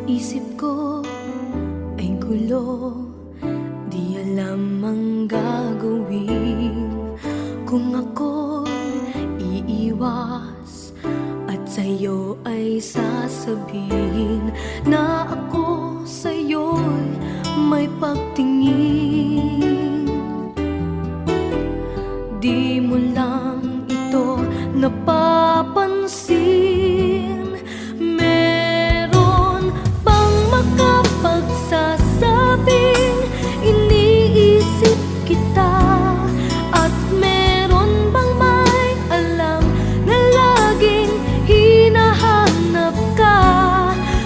Isip ko ay gulo, di alam ang gagawin. Kung ako'y iiwas at sa'yo ay sasabihin na ako sa'yo'y may pagtingin. Di mo lang ito napag